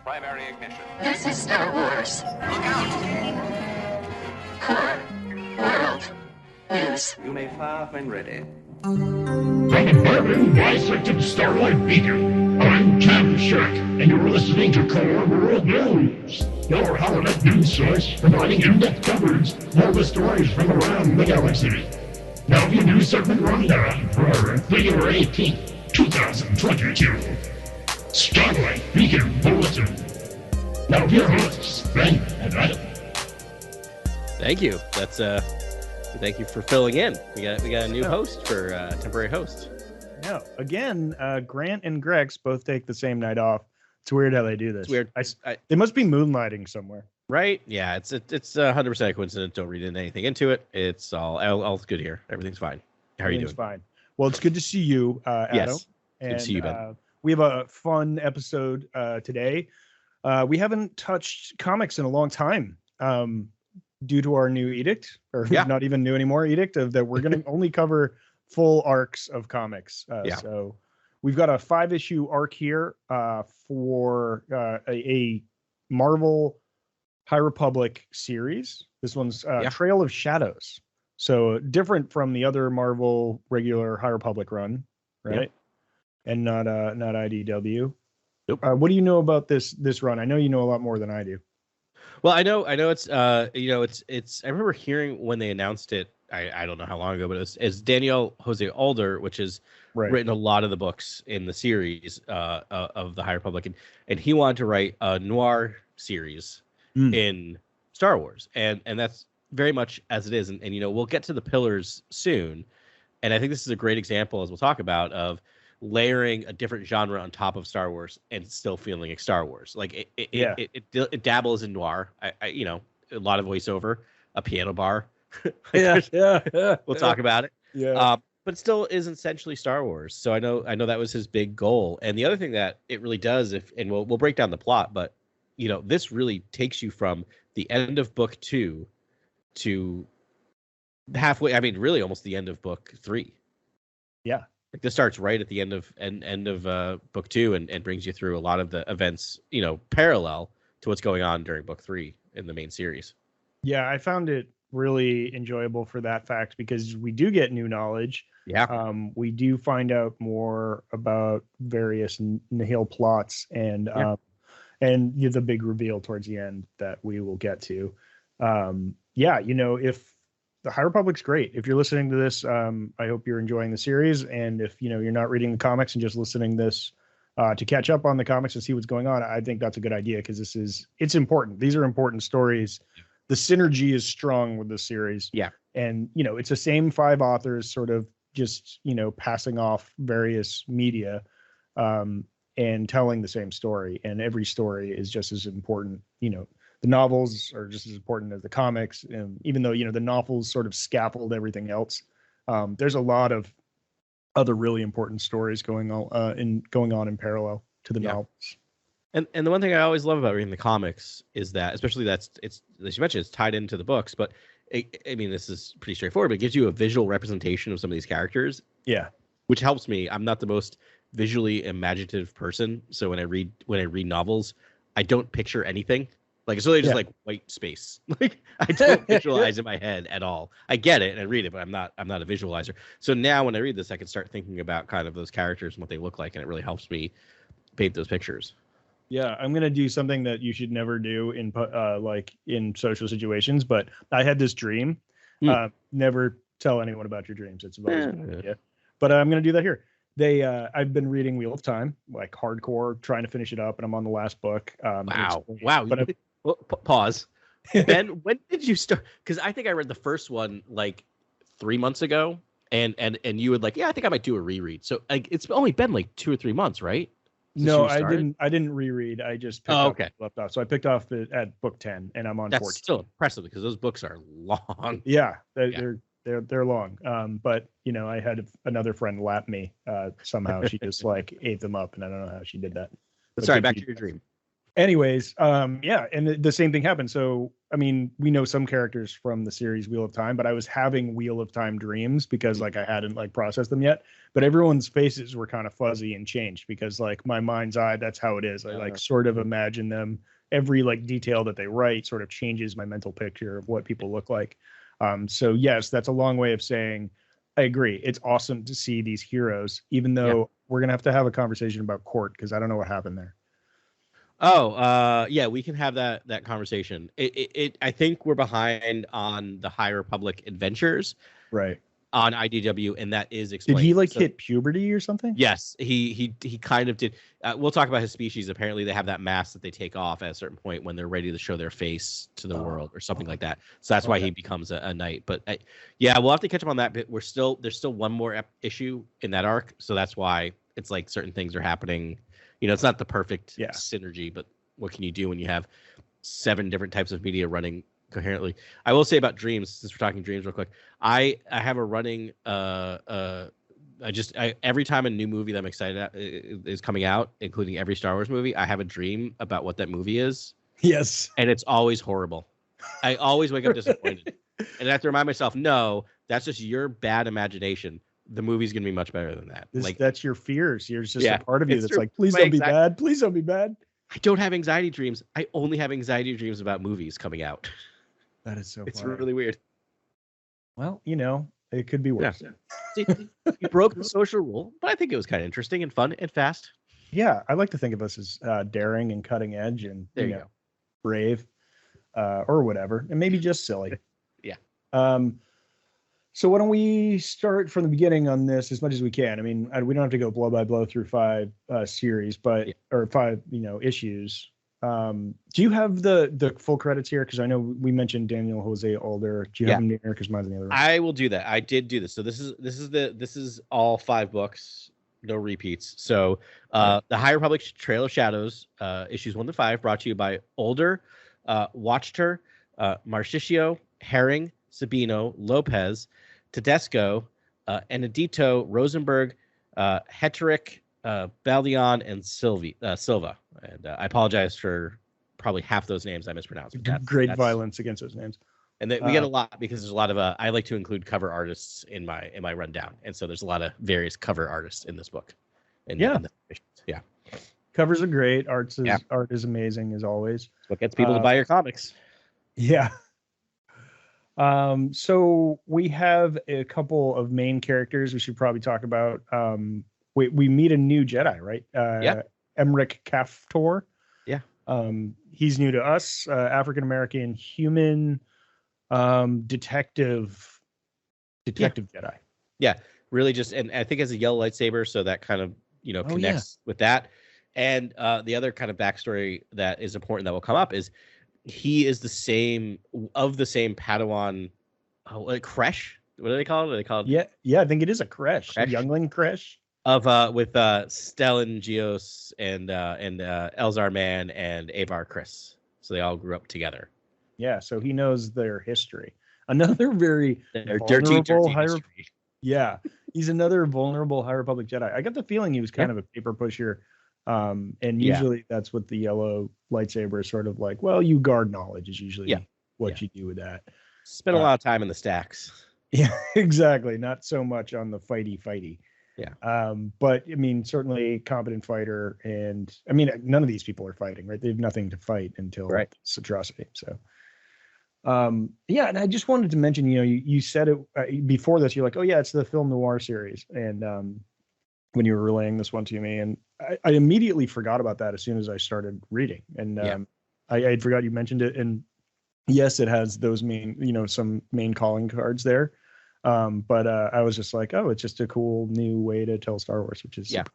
primary ignition. This is Star Wars. Look out! Core. World. News. You may fire when ready. From the Bourbon bisected Starlight Beacon, I'm Cam Shirk, and you're listening to Core World News, your holonet news source providing in-depth coverage of all the stories from around the galaxy. Now your news segment rundown for February 18th, 2022. Starlight Beacon Bulletin. Now your hosts, Ben and Adam. Thank you. Thank you for filling in. We got a new host for temporary host. Yeah. Again, Grant and Grex both take the same night off. It's weird how they do this. It's weird. They must be moonlighting somewhere. Right? Yeah. It's 100% a coincidence. Don't read anything into it. It's all good here. Everything's fine. How are you doing? Fine. Well, it's good to see you, Adam. Yes. And, good to see you, Ben. We have a fun episode today. We haven't touched comics in a long time. Due to our new edict, or not even new anymore, edict of that we're going to only cover full arcs of comics. So we've got a 5-issue arc here for a Marvel High Republic series. This one's Trail of Shadows. So different from the other Marvel regular High Republic run, right? And not IDW. Nope. What do you know about this run? I know you know a lot more than I do. Well, I know it's it's I remember hearing when they announced it, I don't know how long ago, but it's Daniel Jose Alder, which has written a lot of the books in the series of the High Republic, and he wanted to write a noir series in Star Wars, and that's very much as it is, and we'll get to the pillars soon, and I think this is a great example, as we'll talk about, of layering a different genre on top of Star Wars and still feeling like Star Wars. Like it dabbles in noir. I a lot of voiceover, a piano bar. We'll talk about it. Yeah. But it still is essentially Star Wars. So I know that was his big goal. And the other thing that it really does, and we'll break down the plot, but this really takes you from the end of book 2 to halfway. I mean, really almost the end of book 3. Yeah. Like this starts right at the end of book 2 and brings you through a lot of the events, parallel to what's going on during book 3 in the main series. Yeah, I found it really enjoyable for that fact because we do get new knowledge. Yeah. We do find out more about various Nihil plots and the big reveal towards the end that we will get to. If the High Republic's great. If you're listening to this, I hope you're enjoying the series. And if you're not reading the comics and just listening this to catch up on the comics and see what's going on, I think that's a good idea because it's important. These are important stories. The synergy is strong with the series. Yeah. And it's the same 5 authors sort of just passing off various media and telling the same story. And every story is just as important. The novels are just as important as the comics, and even though the novels sort of scaffold everything else, there's a lot of other really important stories going on in parallel to the novels. And the one thing I always love about reading the comics is that, especially it's as you mentioned, it's tied into the books, but this is pretty straightforward, but it gives you a visual representation of some of these characters. Yeah, which helps me. I'm not the most visually imaginative person, so when I read novels, I don't picture anything. Like it's really just like white space. Like I don't visualize in my head at all. I get it and I read it, but I'm not a visualizer. So now when I read this, I can start thinking about kind of those characters and what they look like, and it really helps me paint those pictures. Yeah, I'm gonna do something that you should never do in social situations. But I had this dream. Never tell anyone about your dreams. It's always a good idea. But I'm gonna do that here. I've been reading Wheel of Time, like hardcore, trying to finish it up, and I'm on the last book. Wow. But pause. Ben, when did you start? Because I think I read the first one like 3 months ago, and you would I think I might do a reread. So it's only been like 2 or 3 months, right? No, I didn't reread. I just left off. So I picked off at book 10, and I'm on 14. That's still impressive because those books are long. Yeah, they're long. But I had another friend lap me somehow. She just ate them up, and I don't know how she did that. But sorry, back to your dream. Anyways, and the same thing happened. So I mean, we know some characters from the series Wheel of Time, but I was having Wheel of Time dreams because like I hadn't like processed them yet. But everyone's faces were kind of fuzzy and changed because like my mind's eye, that's how it is. I like sort of imagine them. Every like detail that they write sort of changes my mental picture of what people look like. So yes, that's a long way of saying I agree. It's awesome to see these heroes, even though we're gonna have to have a conversation about Court because I don't know what happened there. Oh, yeah, we can have that conversation. I think we're behind on the High Republic adventures, Right. on IDW, and that is explained. Did he like hit puberty or something? Yes, he kind of did. We'll talk about his species. Apparently, they have that mask that they take off at a certain point when they're ready to show their face to the world or something like that. So that's why he becomes a knight. But yeah, we'll have to catch up on that bit. There's still one more issue in that arc, so that's why it's like certain things are happening. You know, it's not the perfect synergy, but what can you do when you have 7 different types of media running coherently? I will say about dreams, since we're talking dreams real quick, I have a running every time a new movie that I'm excited at is coming out, including every Star Wars movie, I have a dream about what that movie is. Yes. And it's always horrible. I always wake up disappointed. And I have to remind myself, no, that's just your bad imagination. The movie's gonna be much better than that. That's your fears. There's just a part of you that's true. like, please don't be bad. Please don't be bad. I don't have anxiety dreams. I only have anxiety dreams about movies coming out. That is so. It's funny. really weird. Well, you know, it could be worse. Yeah. You broke the social rule, but I think it was kind of interesting and fun and fast. Yeah, I like to think of us as daring and cutting edge and there you go. Brave, or whatever, and maybe just silly. Yeah. So why don't we start from the beginning on this as much as we can? I mean, we don't have to go blow by blow through 5 series, but or 5 issues. Do you have the full credits here? Because I know we mentioned Daniel Jose Alder. Do you have them near? Because mine's in the other room. I will do that. I did do this. So this is all 5 books, no repeats. So the High Republic Trail of Shadows, issues 1 to 5, brought to you by Alder, Watchter, Marchicio, Herring, Sabino, Lopez, Tedesco, Enedito, Rosenberg, Heterick, Baldion, and Silva. And I apologize for probably half those names I mispronounced. Great violence against those names. And we get a lot because there's a lot of I like to include cover artists in my rundown, and so there's a lot of various cover artists in this book. Covers are great. Art is amazing as always. It's what gets people to buy your comics. Yeah. So we have a couple of main characters we should probably talk about. We meet a new Jedi, right? Emmerich Kaftor. Yeah. He's new to us, African-American human detective Jedi. Yeah, really just, and I think has a yellow lightsaber, so that kind of, connects with that. And the other kind of backstory that is important that will come up is he is the same Padawan, Kresh. What do they call it? Are they called? Yeah, I think it is a Kresh. Youngling Kresh. With Stellan Gios and Elzar Mann and Avar Kriss. So they all grew up together. Yeah, so he knows their history. Another very dirty history. Yeah, he's another vulnerable High Republic Jedi. I got the feeling he was kind of a paper pusher. And usually that's what the yellow lightsaber is sort of like. Well, you guard knowledge is usually what you do with that. Spend a lot of time in the stacks. Yeah, exactly. Not so much on the fighty. Yeah. But I mean, certainly competent fighter, and I mean, none of these people are fighting, right? They have nothing to fight until this atrocity. So, and I just wanted to mention, you said it before this. You're like, oh yeah, it's the film noir series, and when you were relaying this one to me, and I immediately forgot about that as soon as I started reading, and I had forgot you mentioned it, and yes, it has those main, some main calling cards there. But I was just like, oh, it's just a cool new way to tell Star Wars, which is yeah.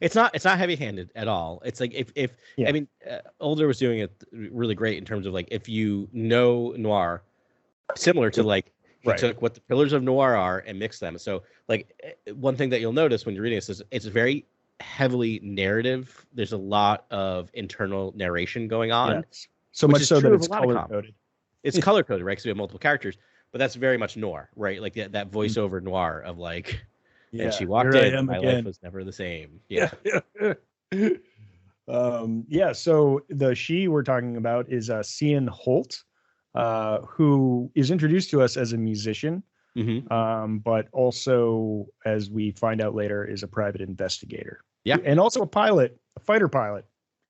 It's not heavy-handed at all. It's like I mean, Older was doing it really great in terms of like if you know noir, similar to like he took what the pillars of noir are and mixed them. So like one thing that you'll notice when you're reading this is it's very heavily narrative. There's a lot of internal narration going on. Yes. So much so that it's color coded. It's color coded, right? Because we have multiple characters. But that's very much noir, right? Like that voiceover noir of like, and she walked in, and my life was never the same. Yeah. So the she we're talking about is Cian Holt. who is introduced to us as a musician, but also, as we find out later, is a private investigator. Yeah, and also a pilot, a fighter pilot.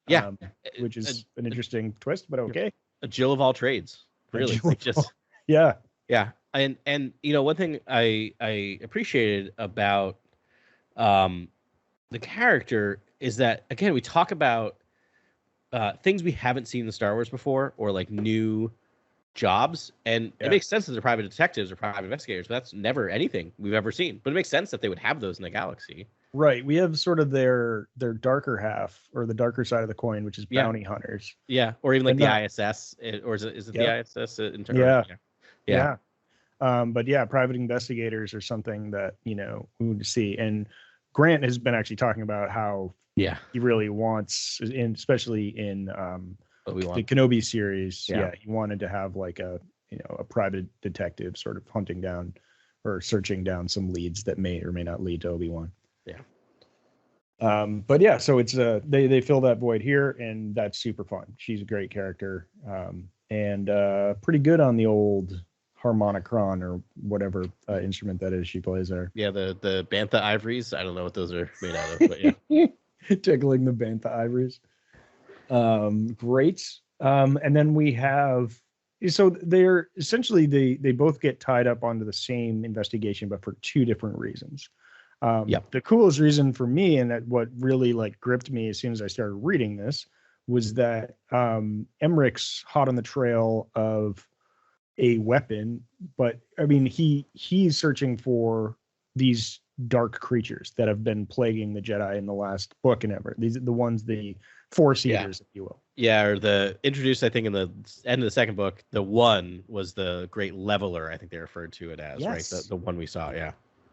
Yeah, which is an interesting twist, but okay. A Jill of all trades, really. Yeah. And one thing I appreciated about the character is that, again, we talk about things we haven't seen in Star Wars before, or like new jobs, and it makes sense that they're private detectives or private investigators, but that's never anything we've ever seen. But it makes sense that they would have those in the galaxy. Right. We have sort of their darker half, or the darker side of the coin, which is bounty hunters. Yeah. Or even like the ISS, or is it the ISS? Yeah. But yeah, private investigators are something that, we would see. And Grant has been actually talking about how he really wants, especially in the Kenobi series. He wanted to have like a private detective sort of hunting down or searching down some leads that may or may not lead to Obi-Wan. But yeah, so it's they fill that void here, and that's super fun. She's a great character, and pretty good on the old harmonicron or whatever instrument that is she plays there. Yeah, the bantha ivories. I don't know what those are made out of, but yeah. Tickling the bantha ivories. Great. And then we have, so they're essentially they both get tied up onto the same investigation, but for two different reasons. The coolest reason for me, and that what really like gripped me as soon as I started reading this, was that Emmerich's hot on the trail of a weapon, but I mean he's searching for these dark creatures that have been plaguing the Jedi in the last book and ever. These are the ones, the Force Eaters, if you will. Yeah, or the introduced, I think, in the end of the second book, the one was the Great Leveler, I think they referred to it as, right? The one we saw,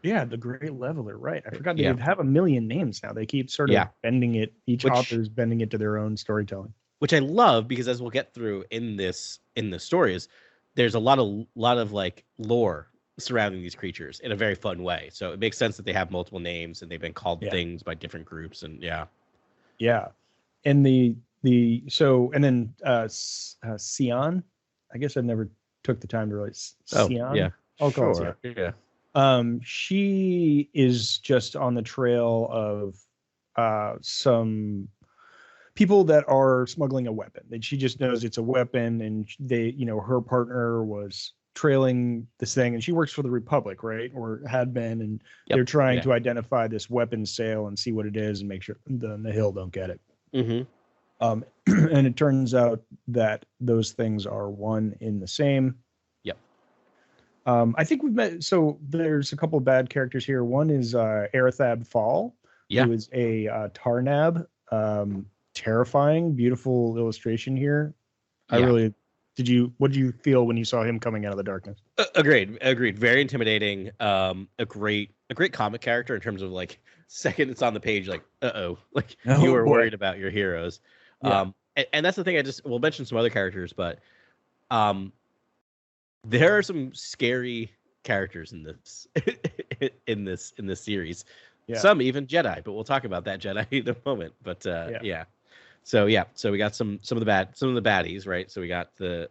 Yeah, the Great Leveler, right. I forgot they have a million names now. They keep sort of bending it. Each author's bending it to their own storytelling. Which I love, because as we'll get through in the story, is there's a lot of like lore surrounding these creatures in a very fun way. So it makes sense that they have multiple names and they've been called things by different groups, and and then Sion, I guess I never took the time to really Sion. I'll call it Sion. She is just on the trail of some people that are smuggling a weapon, and she just knows it's a weapon, and her partner was trailing this thing, and she works for the Republic, right? Or had been, and they're trying to identify this weapon sale and see what it is and make sure the Nihil don't get it. And it turns out that those things are one in the same. I think we've met. So there's a couple of bad characters here. One is Arathab Fall, who is a Tarnab. Terrifying, beautiful illustration here. What did you feel when you saw him coming out of the darkness? Agreed. Very intimidating. A great comic character in terms of like, second it's on the page, like, you were worried about your heroes. And that's the thing. We'll mention some other characters, but there are some scary characters in this in this series. Some even Jedi, but we'll talk about that Jedi in a moment. But So we got some of the baddies, right? So we got the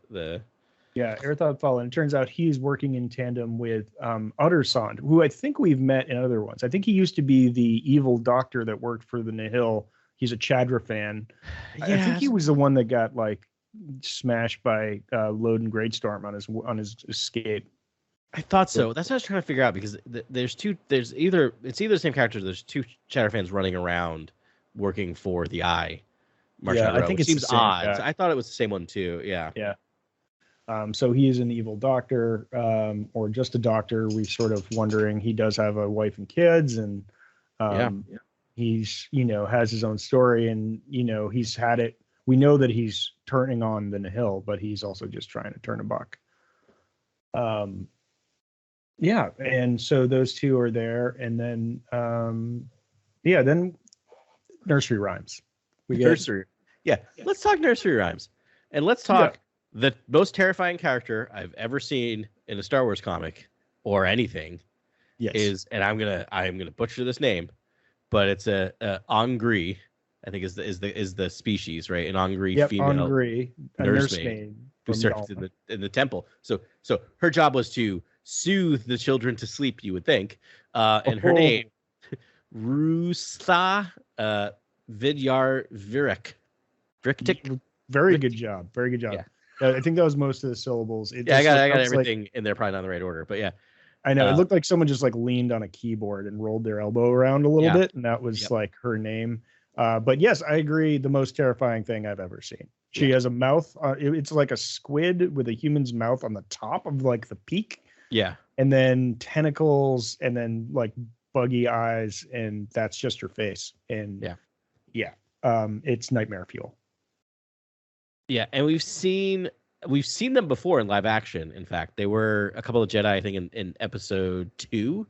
Arathab Fall, and it turns out he's working in tandem with Uttersond, who I think we've met in other ones. I think he used to be the evil doctor that worked for the Nihil. He's a Chadra fan. I think he was the one that got like smashed by Loden Greatstorm on his escape. I thought so. That's what I was trying to figure out, because it's either the same character. There's two Chadra fans running around working for the Eye. I think it seems odd. So I thought it was the same one too. So he is an evil doctor, or just a doctor. We sort of wondering, he does have a wife and kids, and he's has his own story, and he's had it. We know that he's turning on the Nihil, but he's also just trying to turn a buck. And so those two are there, and then then nursery rhymes. Nursery. Let's talk nursery rhymes, and let's talk the most terrifying character I've ever seen in a Star Wars comic or anything. Is, and I'm gonna butcher this name, but it's a Ongri. I think is the species, right? An Ongri female Ongri, a nursemaid. who served in the temple. So her job was to soothe the children to sleep, you would think. And her name, Rusa Vidyar Virik. Very good job. Very good job. Yeah. I think that was most of the syllables. I got everything in there, probably not in the right order, but yeah. I know. It looked like someone just like leaned on a keyboard and rolled their elbow around a little bit, and that was like her name. But yes, I agree. The most terrifying thing I've ever seen. She has a mouth. It's like a squid with a human's mouth on the top of like the peak. Yeah. And then tentacles, and then like buggy eyes, and that's just her face. And it's nightmare fuel. Yeah, and we've seen them before in live action. In fact, they were a couple of Jedi, I think, in episode 2,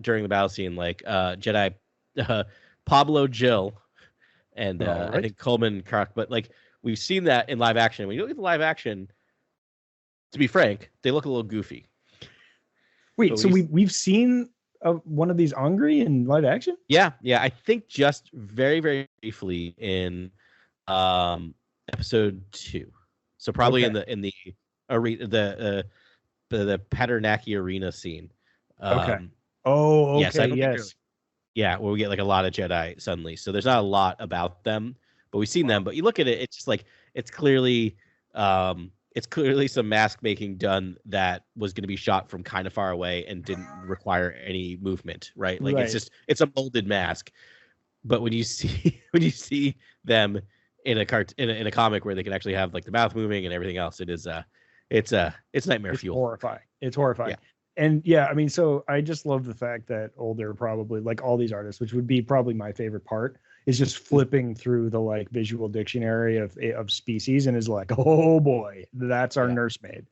during the battle scene, like Jedi Pablo Jill and I think Coleman Kark. But like we've seen that in live action. When you look at the live action, to be frank, they look a little goofy. Wait, so we've seen one of these Angry in live action? Yeah. I think just very, very briefly in episode 2. So probably in the arena, the Paternaki arena scene. Okay. Yes. Yeah, where we get like a lot of Jedi suddenly. So there's not a lot about them, but we've seen them. But you look at it, it's just like it's clearly some mask making done that was going to be shot from kind of far away and didn't require any movement, right? Like it's a molded mask. But when you see them in a comic where they can actually have like the mouth moving and everything else, it's nightmare fuel. It's horrifying. Yeah. And yeah, I mean, so I just love the fact that Older probably, like all these artists, which would be probably my favorite part, is just flipping through the like visual dictionary of species and is like, oh boy, that's our nursemaid.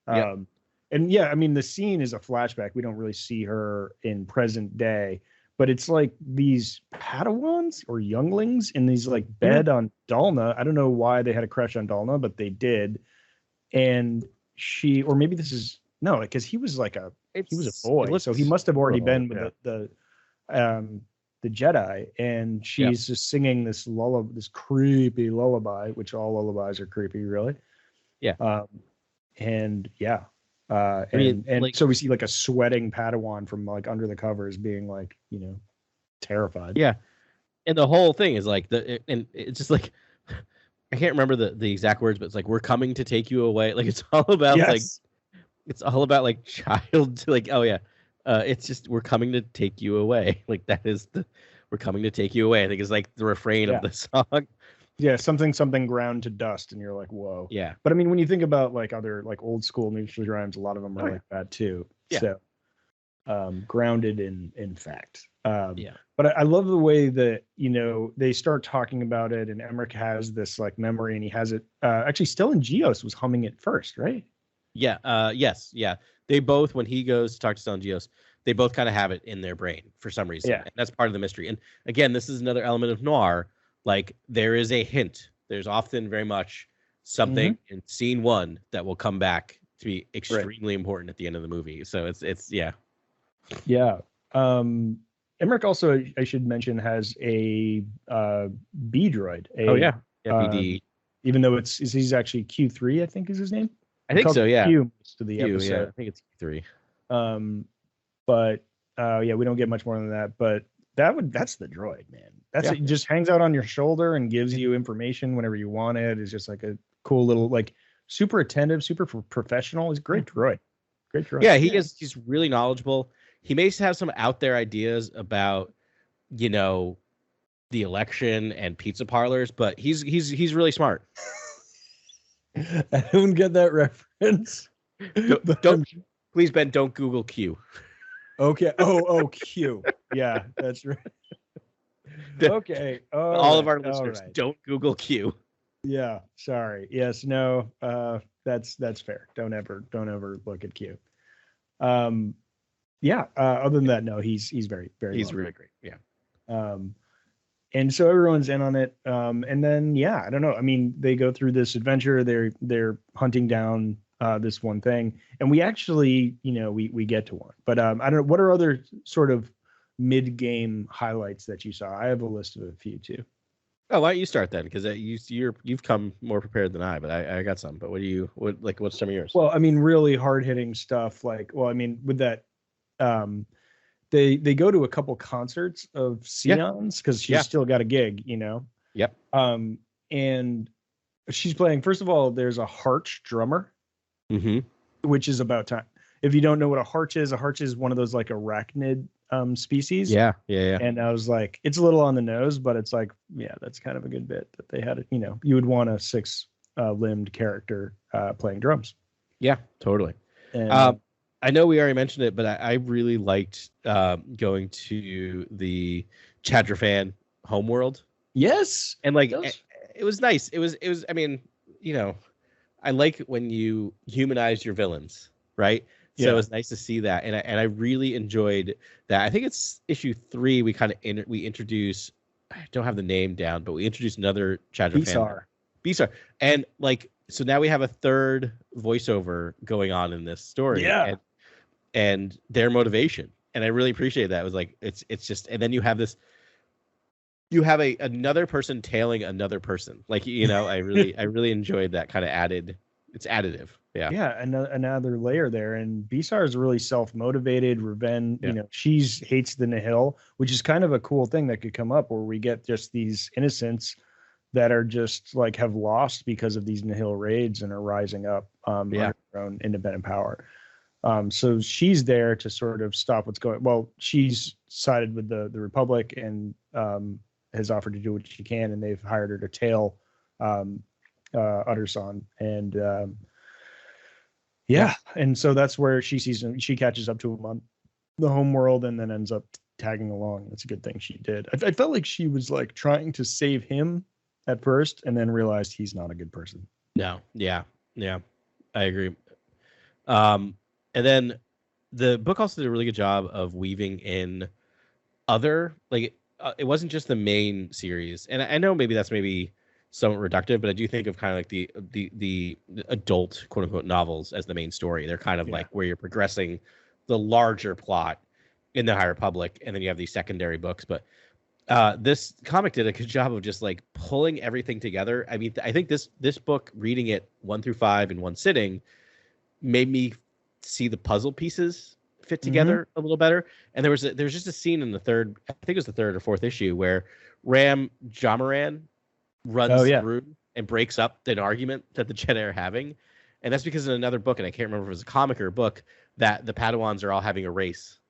And yeah, I mean, the scene is a flashback. We don't really see her in present day, but it's like these Padawans or younglings in these like bed on Dalna. I don't know why they had a crush on Dalna, but they did. And or maybe this is, no, because he was like he was a boy, so he must have already been with the Jedi, and she's just singing this creepy lullaby, which all lullabies are creepy, really. Yeah. And like, so we see like a sweating Padawan from like under the covers being like, terrified. Yeah. And the whole thing is like and it's just like, I can't remember the exact words, but it's like, we're coming to take you away. Like it's all about it's all about like child, like, oh yeah. It's just, we're coming to take you away. Like that is we're coming to take you away. I think is like the refrain of the song. Yeah, something ground to dust, and you're like, whoa. Yeah. But I mean, when you think about like other like old school nursery rhymes, a lot of them are like that too. Yeah. So grounded in fact. But I love the way that, they start talking about it, and Emmerich has this like memory, and he has it actually still in Geos was humming it first, right? Yeah. Yes. Yeah. They both, when he goes to talk to Stellan Geos, they both kind of have it in their brain for some reason. Yeah. And that's part of the mystery. And again, this is another element of noir. Like there is a hint. There's often very much something in scene 1 that will come back to be extremely important at the end of the movie. So it's yeah. Yeah. Emmerich also, I should mention, has a B droid. BD. Even though he's actually Q3, I think is his name. I think so, yeah. Q most of the episode. Yeah, I think it's Q3. But we don't get much more than that. But that's the droid, man. It just hangs out on your shoulder and gives you information whenever you want it. It's just like a cool little, like, super attentive, super professional. He's a great droid. Great droid. Yeah, he's really knowledgeable. He may have some out there ideas about, the election and pizza parlors, but he's really smart. I don't get that reference. Don't please, Ben, don't Google Q. Okay. Oh, Q. Yeah, that's right. Okay. All of our listeners, don't Google Q. Yeah. Sorry. Yes. No. That's fair. Don't ever look at Q. Other than that, no. He's very, very. He's really great. Yeah. And so everyone's in on it. And then, I don't know. I mean, they go through this adventure. They're hunting down this one thing, and we actually, we get to one. But I don't know. What are other sort of mid-game highlights that you saw? I have a list of a few too. Oh, why don't you start then? Because you've come more prepared than I, but I got some. But what's some of yours? Well, I mean, really hard hitting stuff. Like, well, I mean, with that, they go to a couple concerts of Sion's because she's still got a gig, you know. Yep. And she's playing. First of all, there's a harch drummer, which is about time. If you don't know what a harch is one of those like arachnid species. Yeah. And I was like, it's a little on the nose, but it's like, yeah, that's kind of a good bit that they had. You know, you would want a six-limbed character playing drums. Yeah, totally. And, I know we already mentioned it, but I really liked going to the Chadrafan homeworld. Yes, and like it was nice. It was. I mean, you know, I like when you humanize your villains, right? So it was nice to see that, and I really enjoyed that. I think it's issue 3. We kind of we introduce. I don't have the name down, but we introduced another Chadrafan. Bisar, and like so now we have a third voiceover going on in this story. Yeah. And their motivation, and I really appreciate that. It was like it's just, and then you have this. You have another person tailing another person, like, you know. I really enjoyed that kind of added. It's additive. Yeah, another layer there. And Bisar is really self-motivated, revenge. You know, she's hates the Nihil, which is kind of a cool thing that could come up where we get just these innocents that are just like have lost because of these Nihil raids and are rising up on their own independent power. So she's there to sort of stop what's going. Well, she's sided with the Republic and has offered to do what she can, and they've hired her to tail Alderaan. And and so that's where she sees him. She catches up to him on the home world and then ends up tagging along. That's a good thing she did. I felt like she was like trying to save him at first and then realized he's not a good person. No, yeah, I agree. And then the book also did a really good job of weaving in other, like, it wasn't just the main series. And I know maybe that's somewhat reductive, but I do think of kind of like the adult quote unquote novels as the main story. They're kind of like where you're progressing the larger plot in the High Republic, and then you have these secondary books. But this comic did a good job of just like pulling everything together. I mean, I think this book, reading it 1 through 5 in one sitting, made me see the puzzle pieces fit together a little better. And there was just a scene in the third, I think it was the 3rd or 4th issue, where Ram Jamaran runs through and breaks up an argument that the Jedi are having. And that's because in another book, and I can't remember if it was a comic or a book, that the Padawans are all having a race.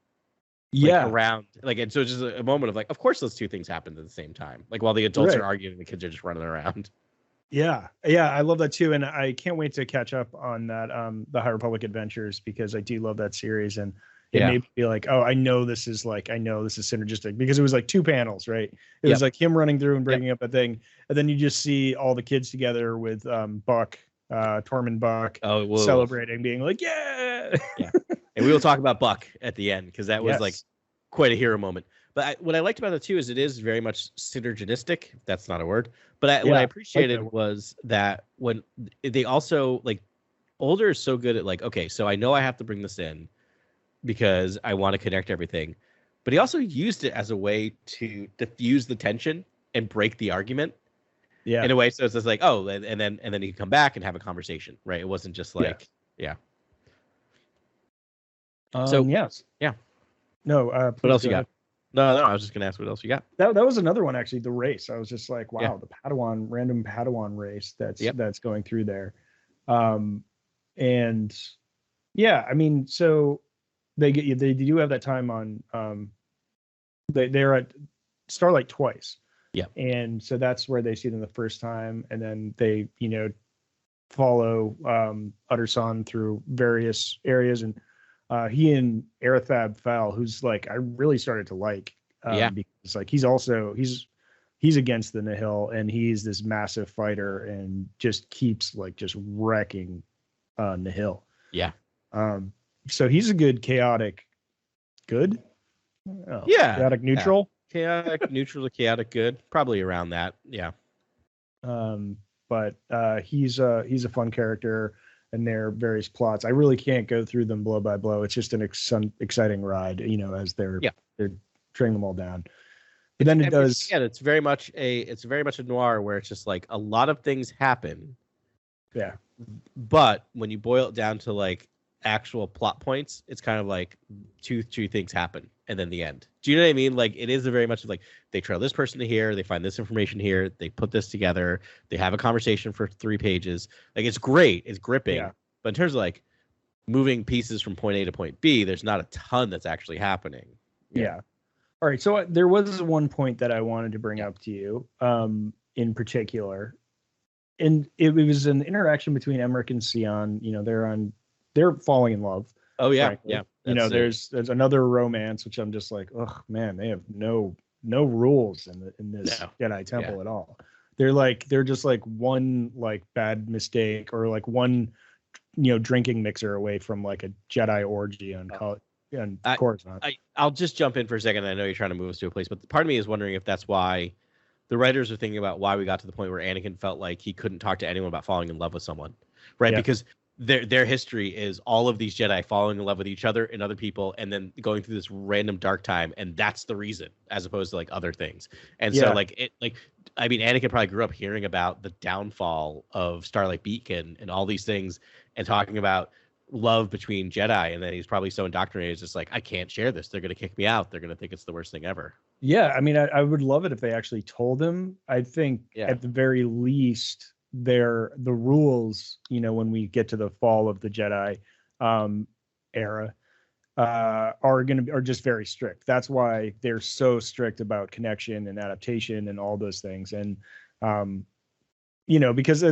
Around, like, and so it's just a moment of like, of course those two things happened at the same time. Like, while the adults are arguing, the kids are just running around. Yeah, I love that too, and I can't wait to catch up on that the High Republic Adventures, because I do love that series, and it made me feel like, oh, I know this is synergistic, because it was like 2 panels, right? It was like him running through and breaking up a thing, and then you just see all the kids together with Buck, Tormund Buck, celebrating, being like, yeah. And we will talk about Buck at the end, because that was like quite a hero moment. But what I liked about it too is it is very much synergistic. If that's not a word. But what I appreciated was that when they also, like, Older is so good at like, okay, so I know I have to bring this in because I want to connect everything. But he also used it as a way to diffuse the tension and break the argument. Yeah. In a way, so it's just like, oh, and then he can come back and have a conversation, right? It wasn't just like, Yes. Yeah. No. What else you got? No, I was just gonna ask what else you got. That was another one, actually, the race. I was just like, wow, the random Padawan race that's going through there. And yeah, I mean, so they do have that time on they're at Starlight twice. Yeah. And so that's where they see them the first time, and then they, follow Alderaan through various areas, and he and Arathab Fal, who's like, I really started to like, because like he's against the Nihil, and he's this massive fighter and just keeps like just wrecking Nihil. Yeah. So he's a good chaotic good. Chaotic neutral. Chaotic neutral to chaotic good, probably around that. Yeah. But he's a fun character, and their various plots, I really can't go through them blow by blow. It's just an exciting ride, as they're tearing them all down. But then it does. Yeah, it's very much a noir where it's just like a lot of things happen. Yeah. But when you boil it down to like actual plot points, it's kind of like two things happen and then the end. Do you know what I mean? Like it is very much like they trail this person to here, they find this information here, they put this together, they have a conversation for 3 pages. Like it's great, it's gripping. Yeah. But in terms of like moving pieces from point A to point B, there's not a ton that's actually happening. Yeah. All right. So there was one point that I wanted to bring up to you, in particular, and it was an interaction between Emmerich and Sion. You know, they're falling in love. Oh yeah, frankly. yeah. You know, there's another romance, which I'm just like, oh man, they have no rules in this Jedi temple at all. They're just like one like bad mistake or like one, you know, drinking mixer away from like a Jedi orgy on Coruscant. I'll just jump in for a second. I know you're trying to move us to a place, but part of me is wondering if that's why the writers are thinking about why we got to the point where Anakin felt like he couldn't talk to anyone about falling in love with someone, right? Yeah. Because their history is all of these Jedi falling in love with each other and other people, and then going through this random dark time, and that's the reason, as opposed to like other things. And so I mean, Anakin probably grew up hearing about the downfall of Starlight Beacon and all these things, and talking about love between Jedi, and then he's probably so indoctrinated, it's just like, I can't share this. They're going to kick me out. They're going to think it's the worst thing ever. Yeah, I mean, I would love it if they actually told him. I think at the very least, the rules, you know, when we get to the fall of the Jedi era, are just very strict. That's why they're so strict about connection and adaptation and all those things. And you know, because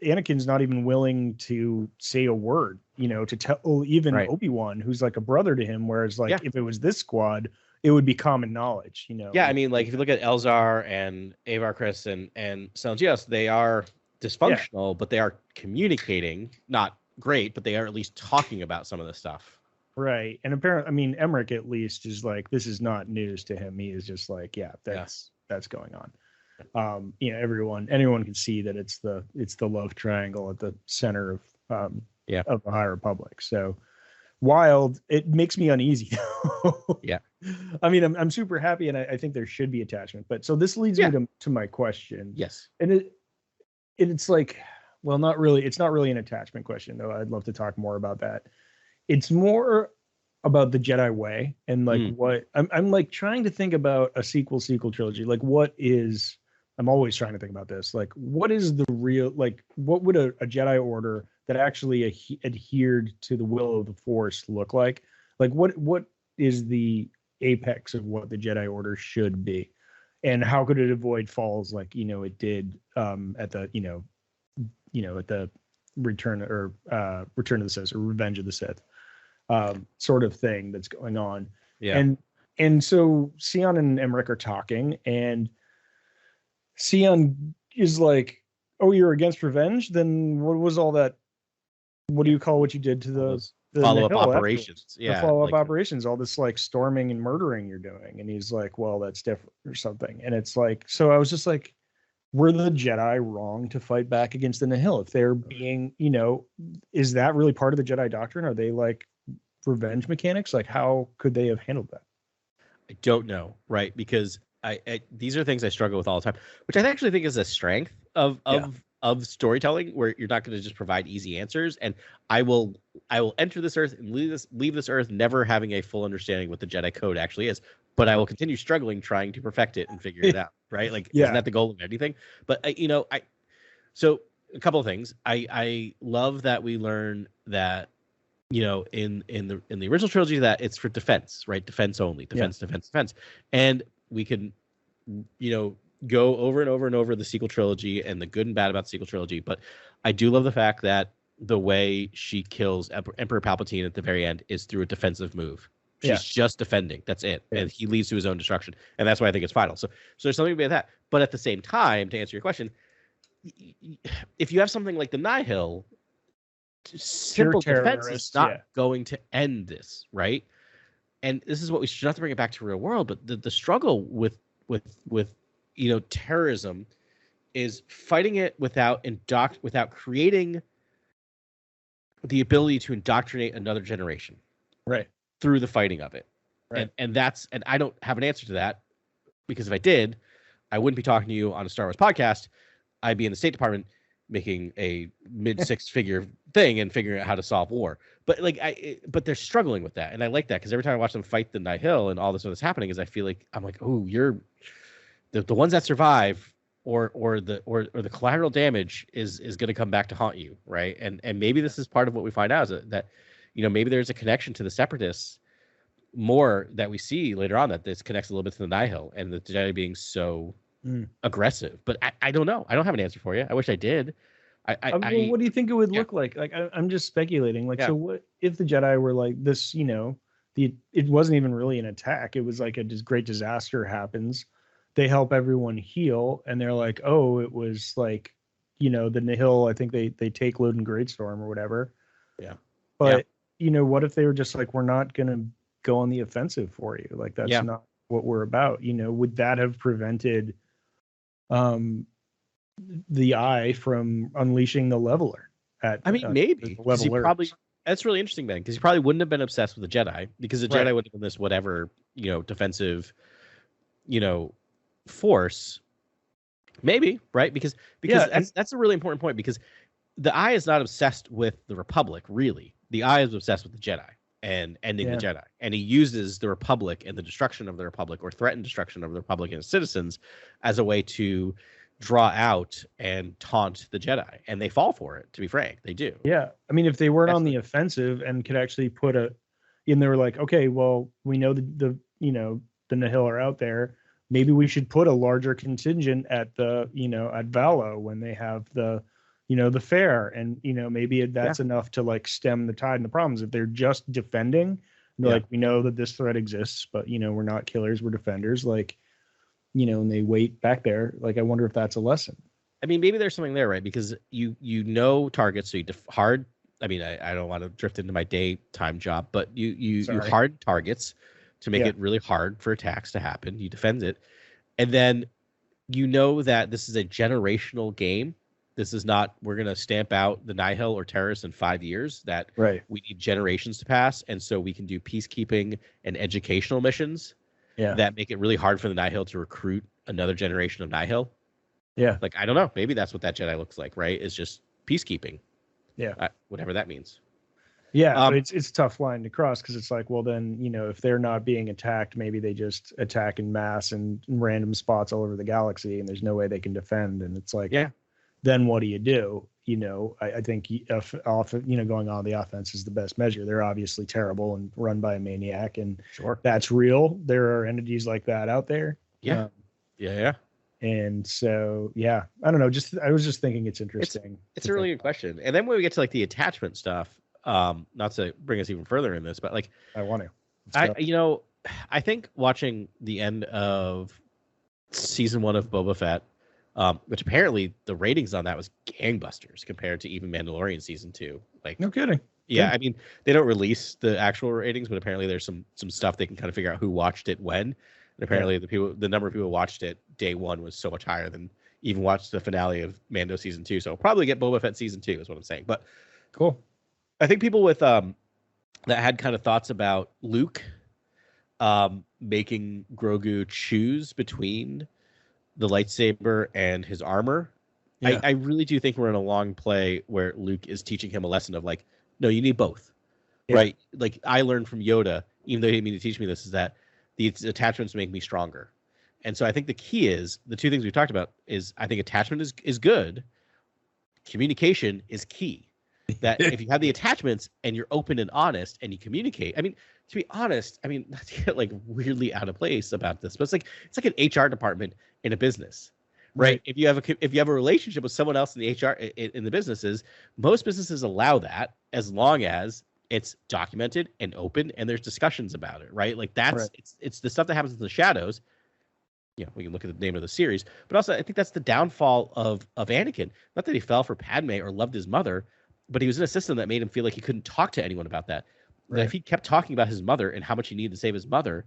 Anakin's not even willing to say a word, you know, to tell even Obi-Wan, who's like a brother to him. Whereas like if it was this squad, it would be common knowledge, you know. Yeah, I mean, like if you look at Elzar and Avar Kriss and Stellan Gios, they are dysfunctional, but they are communicating, not great, but they are at least talking about some of the stuff. Right. And apparently, I mean, Emmerich at least is like, this is not news to him. He is just like, that's going on. You know, anyone can see that it's the love triangle at the center of the High Republic. So wild. It makes me uneasy. Yeah. I mean, I'm super happy, and I think there should be attachment. But so this leads me to my question. Yes. And it's like, well, not really. It's not really an attachment question, though. I'd love to talk more about that. It's more about the Jedi way, and like what I'm like trying to think about a sequel trilogy. Like, I'm always trying to think about this. Like, what is the real, like, what would a Jedi Order that actually adhered to the will of the Force look like? Like, what is the apex of what the Jedi Order should be, and how could it avoid falls like, you know, it did at the at the Return of the Sith or Revenge of the Sith sort of thing that's going on. Yeah. And so Sion and Emmerich are talking, and Sion is like, "Oh, you're against revenge? Then what was all that? What do you call what you did to the follow-up operations? Afterwards? The follow-up operations, all this like storming and murdering you're doing." And he's like, "Well, that's different or something." And it's like, so I was just like, were the Jedi wrong to fight back against the Nihil? If they're being, you know, is that really part of the Jedi doctrine? Are they like revenge mechanics? Like, how could they have handled that? I don't know, right? Because I these are things I struggle with all the time, which I actually think is a strength of storytelling, where you're not going to just provide easy answers. And I will enter this earth and leave this earth never having a full understanding what the Jedi code actually is, but I will continue struggling trying to perfect it and figure it out, right? Like, isn't that the goal of anything? But so a couple of things. I love that we learn that, you know, in the original trilogy, that it's for defense, right? Defense only, defense. And we can, you know, go over and over and over the sequel trilogy and the good and bad about the sequel trilogy. But I do love the fact that the way she kills Emperor Palpatine at the very end is through a defensive move. She's just defending. That's it. And he leads to his own destruction. And that's why I think it's final. So there's something about that. But at the same time, to answer your question, if you have something like the Nihil, simple defense is not going to end this, right? And this is what we should have to bring it back to real world. But the struggle with you know, terrorism is fighting it without creating the ability to indoctrinate another generation, right, through the fighting of it. Right. And I don't have an answer to that, because if I did, I wouldn't be talking to you on a Star Wars podcast. I'd be in the State Department making a mid six figure thing and figuring out how to solve war. But but they're struggling with that, and I like that, because every time I watch them fight the Nihil and all this that's happening, is I feel like I'm like, oh, you're the ones that survive, or the collateral damage is going to come back to haunt you, right? And maybe this is part of what we find out, is that maybe there's a connection to the Separatists more that we see later on, that this connects a little bit to the Nihil and the Jedi being so aggressive. But I don't know. I don't have an answer for you. I wish I did. Well, what do you think it would look like? Like, I'm just speculating. Like, so what if the Jedi were like this? It wasn't even really an attack. It was like a great disaster happens. They help everyone heal, and they're like, oh, it was like, the Nihil. I think they take Loden Greatstorm or whatever. Yeah. But what if they were just like, we're not gonna go on the offensive for you? Like, that's not what we're about. Would that have prevented the Eye from unleashing the Leveler maybe Leveler? That's really interesting, Ben, because he probably wouldn't have been obsessed with the Jedi, because the Jedi would have been this whatever defensive force, maybe, right? Because that's a really important point, because the Eye is not obsessed with the Republic, really. The Eye is obsessed with the Jedi and ending the Jedi, and he uses the Republic and the destruction of the Republic, or threatened destruction of the Republic and its citizens, as a way to draw out and taunt the Jedi, and they fall for it. To be frank, they do. Yeah, I mean, if they weren't on the offensive and could actually put they were like, okay, well, we know the Nihil are out there. Maybe we should put a larger contingent at the at Valo when they have the the fair, and maybe that's enough to like stem the tide and the problems. If they're just defending, like, we know that this threat exists, but we're not killers, we're defenders, like, and they wait back there. Like, I wonder if that's a lesson. I mean, maybe there's something there, right? Because you targets, so you hard. I mean, I don't want to drift into my daytime job, but you hard targets to make it really hard for attacks to happen. You defend it, and then that this is a generational game. This is not, we're going to stamp out the Nihil or terrorists in 5 years, that we need generations to pass. And so we can do peacekeeping and educational missions that make it really hard for the Nihil to recruit another generation of Nihil. Yeah. Like, I don't know. Maybe that's what that Jedi looks like, right? It's just peacekeeping. Yeah. Whatever that means. Yeah. But it's a tough line to cross, because it's like, well, then, if they're not being attacked, maybe they just attack in mass and in random spots all over the galaxy, and there's no way they can defend. And it's like, then what do you do? I think going on the offense is the best measure. They're obviously terrible and run by a maniac, and that's real. There are entities like that out there. Yeah. And so, I don't know. I was just thinking it's interesting. It's a really good question. And then when we get to like the attachment stuff, not to bring us even further in this, but like, I want to. I think watching the end of season 1 of Boba Fett, which apparently the ratings on that was gangbusters compared to even Mandalorian season 2. Like, no kidding. Yeah, I mean, they don't release the actual ratings, but apparently there's some stuff they can kind of figure out who watched it when. And apparently the number of people who watched it day 1 was so much higher than even watched the finale of Mando season 2. So I'll probably get Boba Fett season 2 is what I'm saying. But cool. I think people with that had kind of thoughts about Luke making Grogu choose between the lightsaber and his armor. I really do think we're in a long play where Luke is teaching him a lesson of like, no, you need both, right? Like, I learned from Yoda, even though he didn't mean to teach me this, is that these attachments make me stronger. And so I think the key is, the two things we've talked about is, I think attachment is good. Communication is key. That if you have the attachments and you're open and honest and you communicate, I mean, to be honest, I mean, not to get like weirdly out of place about this, but it's like an HR department in a business, right? If you have a relationship with someone else in the HR in the businesses, most businesses allow that as long as it's documented and open and there's discussions about it, right? Like that's it's the stuff that happens in the shadows. We can look at the name of the series, but also I think that's the downfall of Anakin. Not that he fell for Padme or loved his mother, but he was in a system that made him feel like he couldn't talk to anyone about that. That if he kept talking about his mother and how much he needed to save his mother,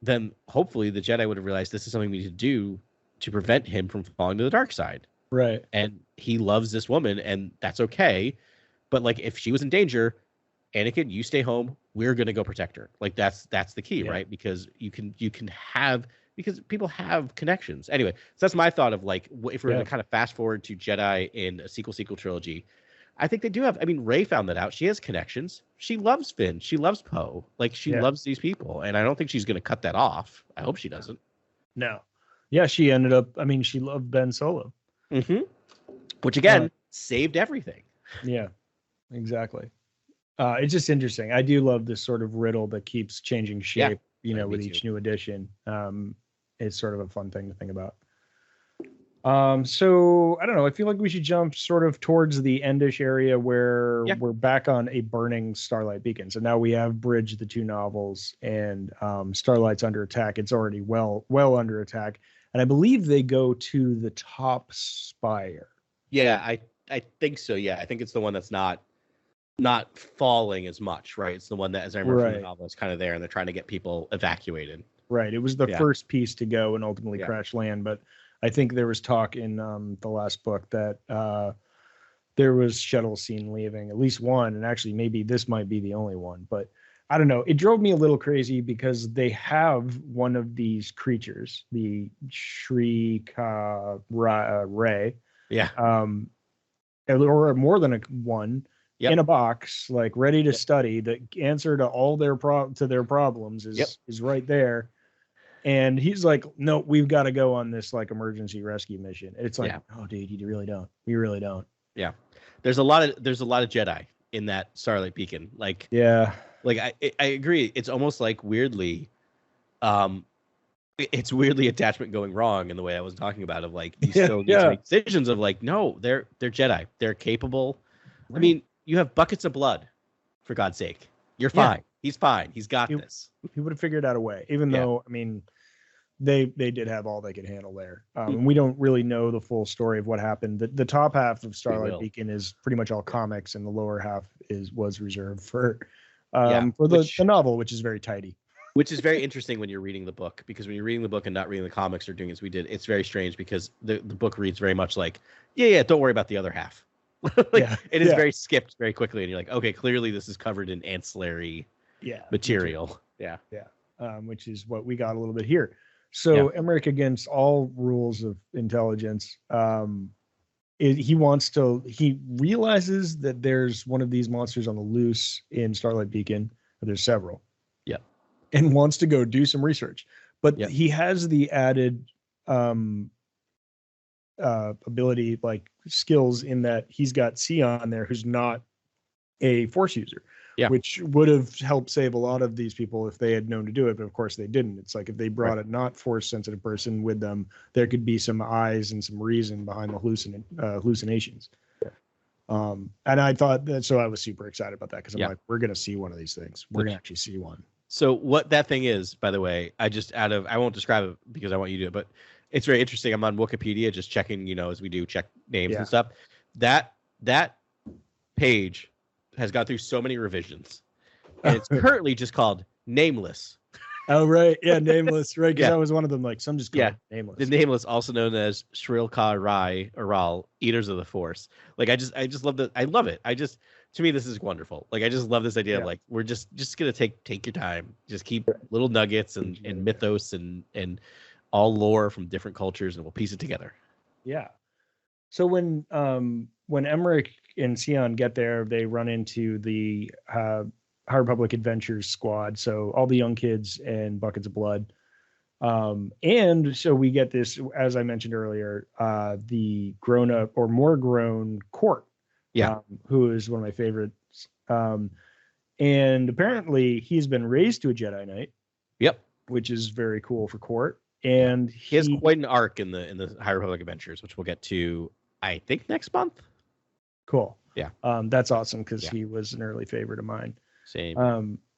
then hopefully the Jedi would have realized this is something we need to do to prevent him from falling to the dark side. Right. And he loves this woman, and that's okay. But like, if she was in danger, Anakin, you stay home. We're gonna go protect her. Like that's the key, Yeah. right? Because because people have connections. Anyway, so that's my thought of like if we're Yeah. gonna kind of fast forward to Jedi in a sequel trilogy. I think they do have. I mean, Rey found that out. She has connections. She loves Finn. She loves Poe. Like she Yeah. loves these people, and I don't think she's gonna cut that off. I hope she doesn't. No. Yeah, she ended up. I mean, she loved Ben Solo. Mm-hmm. Which again saved everything. Yeah, exactly. It's just interesting. I do love this sort of riddle that keeps changing shape, with each new edition. It's sort of a fun thing to think about. So I don't know. I feel like we should jump sort of towards the endish area where we're back on a burning Starlight Beacon. So now we have bridged the two novels, and Starlight's under attack. It's already well under attack, and I believe they go to the top spire. Yeah, I think so. Yeah, I think it's the one that's not falling as much, right? It's the one that, as I remember from the novel, is kind of there, and they're trying to get people evacuated. Right. It was the first piece to go and ultimately crash land, but I think there was talk in the last book that there was shuttles seen leaving, at least one, and actually maybe this might be the only one. But I don't know. It drove me a little crazy because they have one of these creatures, the Ray. Yeah. Or more than one in a box, like ready to study. The answer to all their problems is right there. And he's like, no, we've got to go on this like emergency rescue mission. It's like, oh, dude, you really don't. We really don't. Yeah, there's a lot of Jedi in that Starlight Beacon. Like, like I agree. It's almost like weirdly, it's weirdly attachment going wrong in the way I was talking about. Of like, you still need to make decisions. Of like, no, they're Jedi. They're capable. Right. I mean, you have buckets of blood, for God's sake. You're fine. He's fine. He's got this. He would have figured out a way, even though, I mean, they did have all they could handle there. And we don't really know the full story of what happened. The top half of Starlight Beacon is pretty much all comics, and the lower half was reserved for the novel, which is very tidy. Which is very interesting when you're reading the book, because when you're reading the book and not reading the comics or doing as we did, it's very strange because the book reads very much like, don't worry about the other half. It is very skipped very quickly, and you're like, okay, clearly this is covered in ancillary material. Which is what we got a little bit here. So Emmerich, against all rules of intelligence, he realizes that there's one of these monsters on the loose in Starlight Beacon. There's several. And wants to go do some research, but he has the added ability, like skills, in that he's got Sion there, who's not a Force user. Which would have helped save a lot of these people if they had known to do it, but of course they didn't. It's like if they brought a not Force-sensitive person with them, there could be some eyes and some reason behind the hallucinations. And I thought that, so I was super excited about that because I'm like, we're going to see one of these things. We're going to actually see one. So what that thing is, by the way, I won't describe it because I want you to do it, but it's very interesting. I'm on Wikipedia just checking, as we do, check names and stuff. That page has gone through so many revisions, and it's currently just called Nameless. Oh, right. Yeah, Nameless. Right, because that was one of them. Like, some just called Nameless. The Nameless, also known as Shrilka Rai Aral, Eaters of the Force. Like, I just love that. I love it. To me, this is wonderful. Like, I just love this idea of like, we're just gonna take your time, just keep little nuggets and mythos and all lore from different cultures, and we'll piece it together. Yeah. So when Emmerich and Sion get there, they run into the High Republic Adventures squad. So all the young kids and buckets of blood. And so we get this, as I mentioned earlier, the grown up or more grown Court, who is one of my favorites. And apparently he's been raised to a Jedi Knight. Yep. Which is very cool for Court. And he has quite an arc in the High Republic Adventures, which we'll get to, I think, next month. Cool. Yeah. That's awesome because he was an early favorite of mine. Same.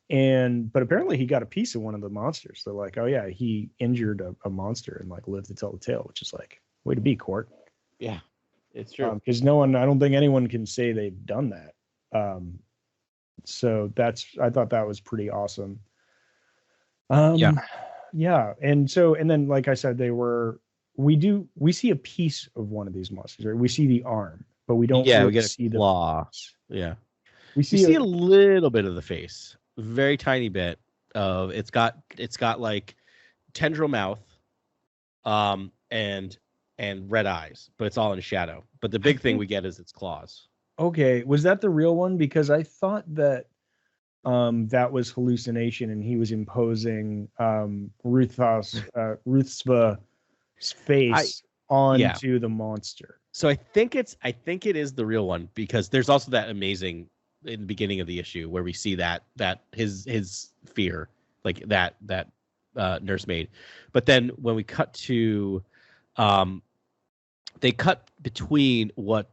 But apparently he got a piece of one of the monsters. They're like, oh yeah, he injured a monster and like lived to tell the tale, which is like, way to be, Court. Yeah, it's true. Because I don't think anyone can say they've done that. So I thought that was pretty awesome. Yeah. And then, like I said, we see a piece of one of these monsters, right? We see the arm, but we don't we get see a claw. Yeah. We You see, see a little bit of the face, very tiny bit of it's got like tendril mouth, and red eyes, but it's all in shadow. But the big thing we get is its claws. okay, was that the real one? Because I thought that that was hallucination, and he was imposing Ruthsva's face onto the monster. So I think it is the real one, because there's also that amazing in the beginning of the issue where we see that his fear, like that nursemaid. But then when we cut to they cut between what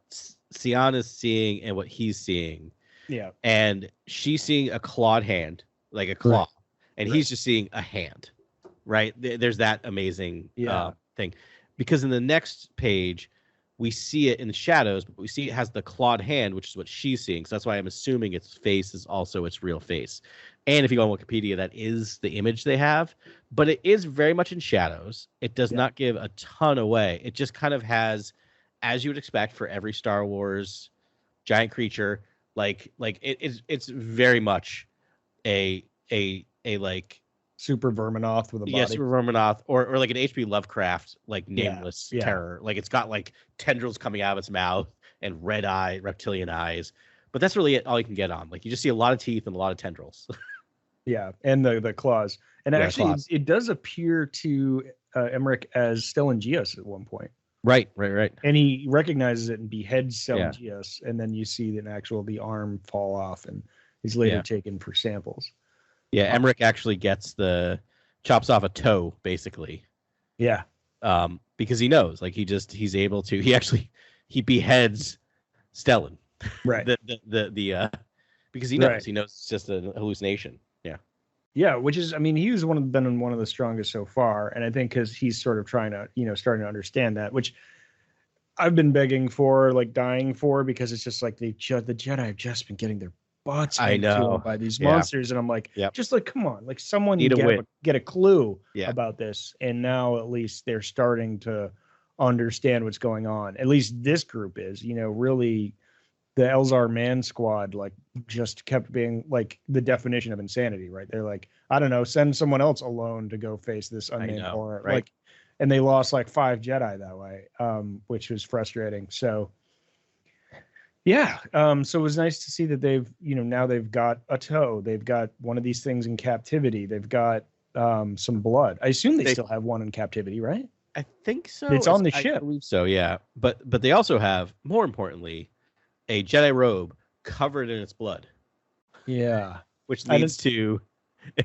Sienna's seeing and what he's seeing. Yeah. And she's seeing a clawed hand, like a claw, right. and he's just seeing a hand. Right? There's that amazing thing. Because in the next page, we see it in the shadows, but we see it has the clawed hand, which is what she's seeing. So that's why I'm assuming its face is also its real face. And if you go on Wikipedia, that is the image they have. But it is very much in shadows. It does not give a ton away. It just kind of has, as you would expect for every Star Wars giant creature, it's very much a like Super Verminoth with a body. Yeah, Super Verminoth, or like an H.P. Lovecraft, like nameless terror. Like it's got like tendrils coming out of its mouth and reptilian eyes. But that's really all you can get on. Like you just see a lot of teeth and a lot of tendrils. Yeah, and the claws. And actually, claws. It does appear to Emmerich as Stellan Gios at one point. Right. And he recognizes it and beheads Stellan Gios, and then you see the arm fall off, and he's later taken for samples. Yeah, Emmerich actually chops off a toe, basically. Yeah. Because he knows, like he's able to. He beheads Stellan. Right. Because he knows it's just a hallucination. Yeah. Yeah, which is, I mean, he's been one of the strongest so far, and I think because he's sort of trying to, starting to understand that, which I've been begging for, like dying for, because it's just like the Jedi have just been getting their butts handed to them by these monsters, and I'm like, just like, come on, like someone get a clue about this, and now at least they're starting to understand what's going on. At least this group is, really. The Elzar Man Squad, like, just kept being like the definition of insanity, right? They're like, I don't know, send someone else alone to go face this unnamed horror, right? Like, and they lost like 5 Jedi that way, which was frustrating. So, yeah, so it was nice to see that they've, now they've got a toe, they've got one of these things in captivity, they've got some blood. I assume they still have one in captivity, right? I think so. It's on the ship. I believe so, yeah. But they also have, more importantly, a Jedi robe covered in its blood. Yeah. Which leads to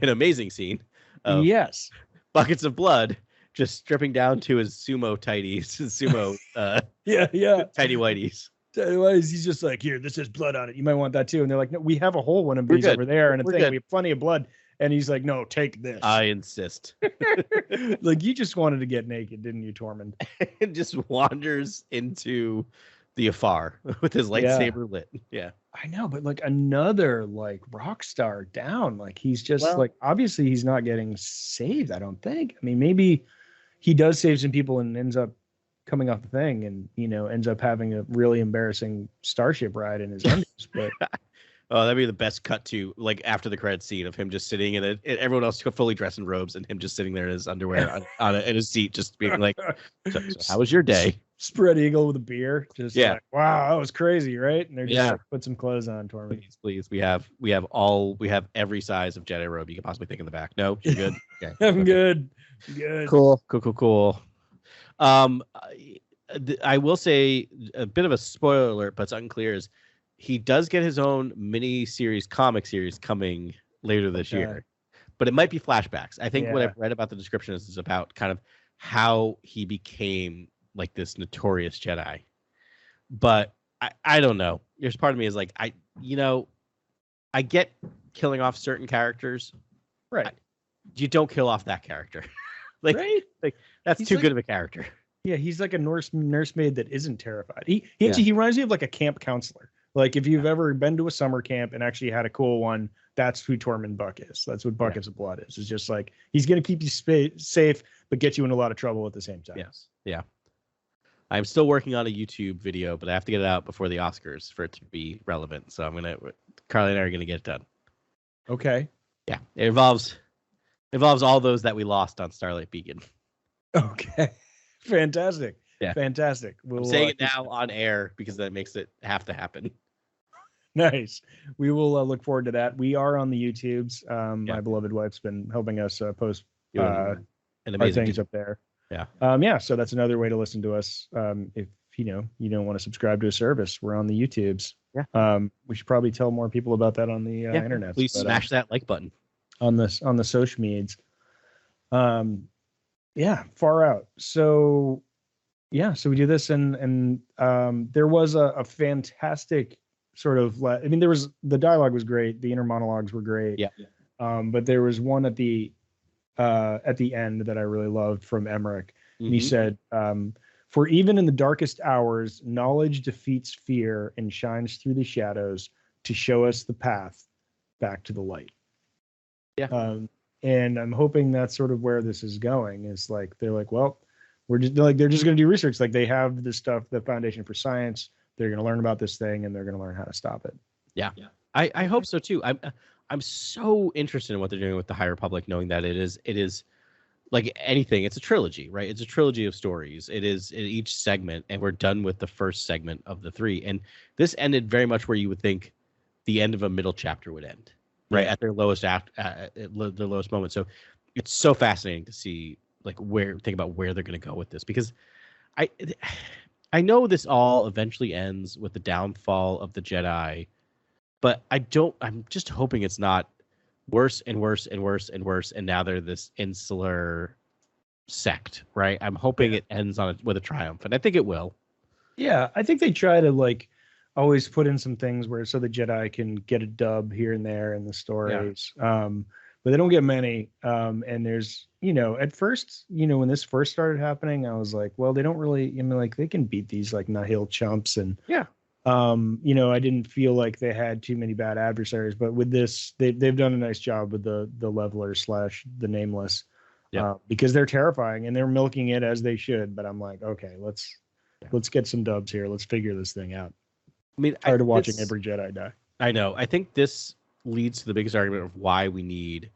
an amazing scene of buckets of blood just stripping down to his sumo tighties, his sumo tidy whiteys. Tidy whiteys, he's just like, here, this has blood on it. You might want that too. And they're like, no, we have a whole one of these over there and we have plenty of blood. And he's like, no, take this. I insist. Like, you just wanted to get naked, didn't you, Tormund? And just wanders into the Afar with his lightsaber lit. Yeah. I know, but like another like rock star down. Like he's just like, obviously he's not getting saved, I don't think. I mean, maybe he does save some people and ends up coming off the thing and, ends up having a really embarrassing starship ride in his undies. But oh, that'd be the best cut to, like, after the credit scene of him just sitting in it, everyone else fully dressed in robes, and him just sitting there in his underwear in his seat, just being like, so how was your day? Spread eagle with a beer. Just like, wow, that was crazy, right? And they're just like, put some clothes on, Tormund. Please. We have every size of Jedi robe you could possibly think in the back. No, you're good. Okay. I'm good. Cool. I will say a bit of a spoiler alert, but it's unclear, is he does get his own comic series coming later this year, but it might be flashbacks. I think what I've read about the description is about kind of how he became like this notorious Jedi. But I don't know. There's part of me is like, I get killing off certain characters. Right. You don't kill off that character. Like that's too good of a character. Yeah, he's like a nursemaid that isn't terrified. He reminds me of like a camp counselor. Like if you've ever been to a summer camp and actually had a cool one, that's who Tormund Buck is. That's what Buckets of Blood is. It's just like he's going to keep you safe, but get you in a lot of trouble at the same time. Yes. Yeah. I'm still working on a YouTube video, but I have to get it out before the Oscars for it to be relevant. So I'm going to Carly and I are going to get it done. Okay. Yeah, it involves all those that we lost on Starlight Beacon. Okay. Fantastic. Yeah. Fantastic. I'm saying it now on air because that makes it have to happen. Nice. We will look forward to that. We are on the YouTubes. Yeah. My beloved wife's been helping us post An our amazing things up there. Yeah. Yeah. So that's another way to listen to us. If you don't want to subscribe to a service, we're on the YouTubes. Yeah. We should probably tell more people about that on the internet. Please smash that like button on the social medias. Yeah, far out. So yeah, so we do this, and there was a fantastic sort of. There was, the dialogue was great, the inner monologues were great. Yeah. But there was one at the end that I really loved from Emmerich. Mm-hmm. And he said, "For even in the darkest hours, knowledge defeats fear and shines through the shadows to show us the path back to the light." Yeah. And I'm hoping that's sort of where this is going. Is like they're like, well, they're just going to do research. Like they have this stuff, the foundation for science. They're going to learn about this thing, and they're going to learn how to stop it. Yeah. I hope so too. I'm so interested in what they're doing with the High Republic, knowing that it is like anything. It's a trilogy, right? It's a trilogy of stories. It is in each segment, and we're done with the first segment of the 3. And this ended very much where you would think the end of a middle chapter would end, right? At their lowest the lowest moment. So it's so fascinating to see think about where they're going to go with this, because I know this all eventually ends with the downfall of the Jedi, but I'm just hoping it's not worse and worse and worse and worse, and now they're this insular sect, right? I'm hoping it ends with a triumph, and I think it will. Yeah, I think they try to always put in some things where so the Jedi can get a dub here and there in the stories. Yeah. But they don't get many. And there's, at first, when this first started happening, I was like, well, they don't really, they can beat these Nihil chumps. And, yeah. I didn't feel like they had too many bad adversaries, but with this, they've done a nice job with the leveler / the nameless, because they're terrifying and they're milking it as they should. But I'm like, okay, let's get some dubs here. Let's figure this thing out. Tired of watching every Jedi die. I know. I think this leads to the biggest argument of why we need,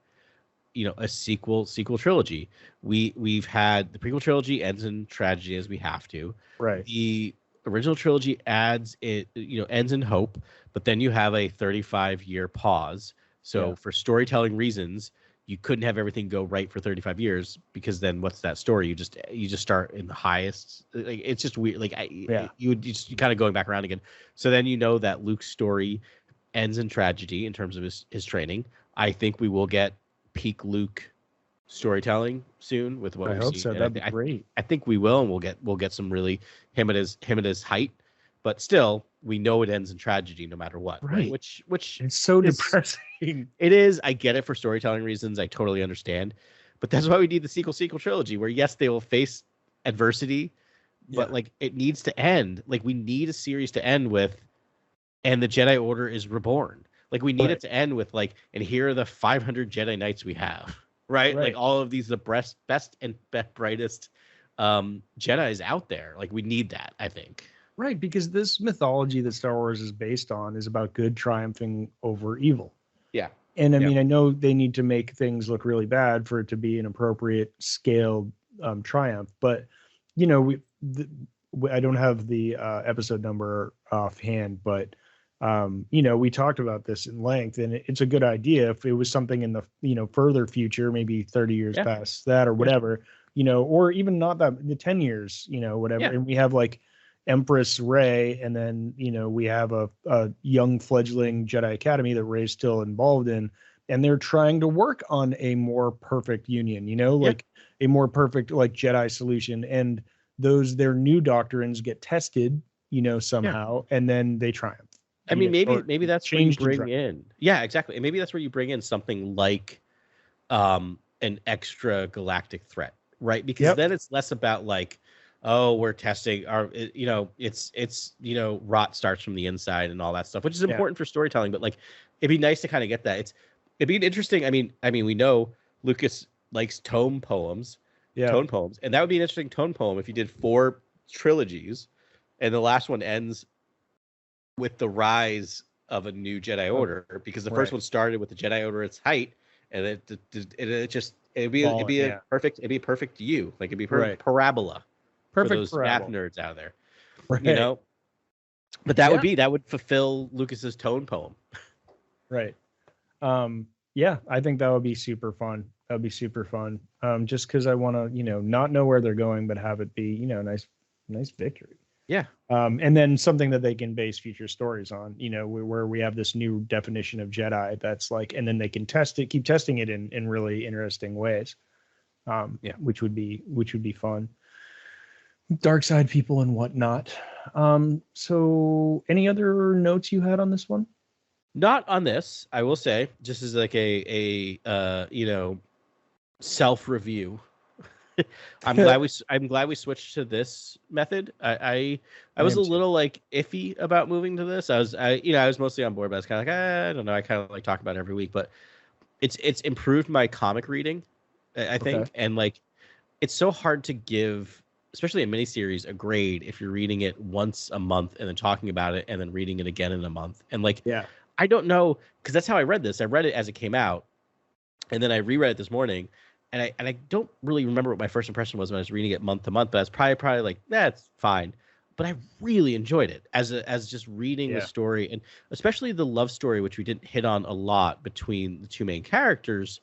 a sequel trilogy. We've had the prequel trilogy ends in tragedy as we have to. Right. The original trilogy ends in hope, but then you have a 35-year pause. So for storytelling reasons, you couldn't have everything go right for 35 years, because then what's that story? You just start in the highest. It's just weird. You kind of going back around again. So then that Luke's story ends in tragedy in terms of his training. I think we will get peak Luke storytelling soon with what I we've hope seen. so. That'd be great. I think we will, and we'll get some really him at his height. But still, we know it ends in tragedy no matter what. Right. Which it's so depressing. It is. I get it for storytelling reasons. I totally understand. But that's why we need the sequel trilogy, where yes, they will face adversity, but it needs to end. We need a series to end with, and the Jedi Order is reborn. We need it to end with and here are the 500 Jedi Knights we have. Right? All of these, the best and brightest Jedis out there. We need that, I think. Right, because this mythology that Star Wars is based on is about good triumphing over evil. Yeah. And I mean, I know they need to make things look really bad for it to be an appropriate scaled triumph, but I don't have the episode number offhand, but we talked about this in length, and it's a good idea if it was something in the further future, maybe 30 years past that or whatever, or even not that, the 10 years, whatever. And we have Empress Rey, and then we have a young fledgling Jedi Academy that Rey's still involved in, and they're trying to work on a more perfect union, a more perfect Jedi solution, and their new doctrines get tested, somehow, and then they triumph. I mean, maybe that's where you bring in. Yeah, exactly. And maybe that's where you bring in something like an extra galactic threat, right? Because then it's less about we're testing our, it's rot starts from the inside and all that stuff, which is important for storytelling. But it'd be nice to kind of get that. It'd be interesting. I mean, we know Lucas likes tone poems, and that would be an interesting tone poem if you did 4 trilogies, and the last one ends with the rise of a new Jedi Order, because the first one started with the Jedi Order at its height, and it'd be a perfect U, like it'd be perfect parabola for those math nerds out there, you know. But that would fulfill Lucas's tone poem. Right. Yeah, I think that would be super fun. That would be super fun. Just because I want to, not know where they're going, but have it be, a nice victory. Yeah. And then something that they can base future stories on, where we have this new definition of Jedi that's like, and then they can keep testing it in really interesting ways. Which would be fun. Dark side people and whatnot. So any other notes you had on this one? Not on this, I will say, just as like a self-review. I'm glad we switched to this method. I was a little like iffy about moving to this. I was mostly on board, but I was kind of like, I don't know. I kind of like talk about it every week, but it's improved my comic reading, I think. And like, it's so hard to give, especially a miniseries, a grade if you're reading it once a month and then talking about it and then reading it again in a month. And like, I don't know, because that's how I read this. I read it as it came out, and then I reread it this morning, and I don't really remember what my first impression was when I was reading it month to month. But I was probably like, that's fine. But I really enjoyed it as just reading the story, and especially the love story, which we didn't hit on a lot between the two main characters.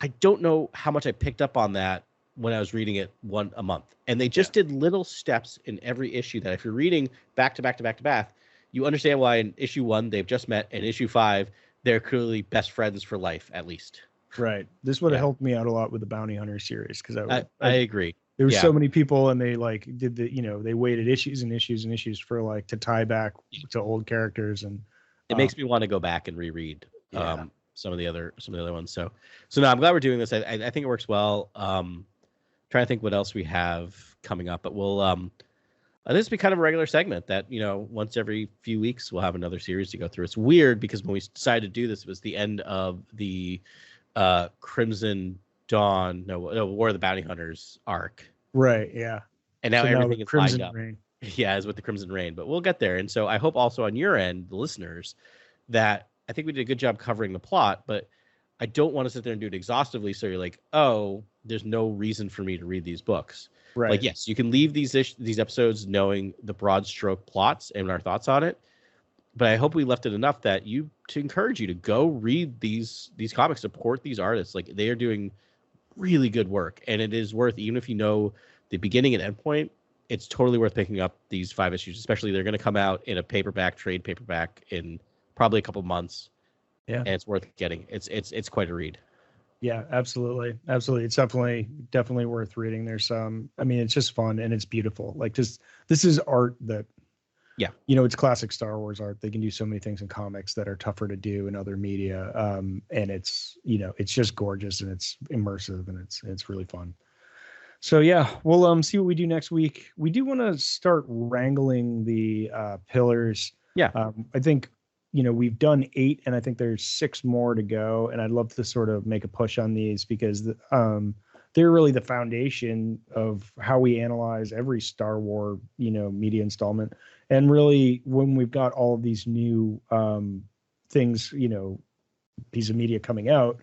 I don't know how much I picked up on that when I was reading it one a month, and they just did little steps in every issue that if you're reading back to back, you understand why in issue 1 they've just met, and issue 5 they're clearly best friends for life, at least. Right. This would have helped me out a lot with the Bounty Hunter series, because I agree. There were so many people, and they like did they waited issues and issues and issues for like to tie back to old characters, and it makes me want to go back and reread some of the other ones. So no, I'm glad we're doing this. I think it works well. Trying to think what else we have coming up, but we'll this will be kind of a regular segment that, once every few weeks we'll have another series to go through. It's weird because when we decided to do this, it was the end of the Crimson Dawn, War of the Bounty Hunters arc. Right, yeah. And now everything is lined up. Rain. Yeah, is with the Crimson Rain, but we'll get there. And so I hope also on your end, the listeners, that I think we did a good job covering the plot, but I don't want to sit there and do it exhaustively. So you're like, oh, there's no reason for me to read these books. Right. Like, yes, you can leave these episodes knowing the broad stroke plots and our thoughts on it, but I hope we left it enough to encourage you to go read these comics, support these artists. Like, they are doing really good work, and it is worth, even if you know the beginning and end point, it's totally worth picking up these 5 issues. Especially they're going to come out in a trade paperback in probably a couple months. Yeah, and it's worth getting. It's quite a read. Yeah, absolutely. It's definitely worth reading. There's it's just fun, and it's beautiful. Like, this is art that, it's classic Star Wars art. They can do so many things in comics that are tougher to do in other media. And it's just gorgeous, and it's immersive, and it's really fun. So yeah, we'll see what we do next week. We do want to start wrangling the pillars. Yeah. I think, we've done 8, and I think there's 6 more to go. And I'd love to sort of make a push on these, because they're really the foundation of how we analyze every Star Wars, media installment. And really, when we've got all of these new things, piece of media coming out,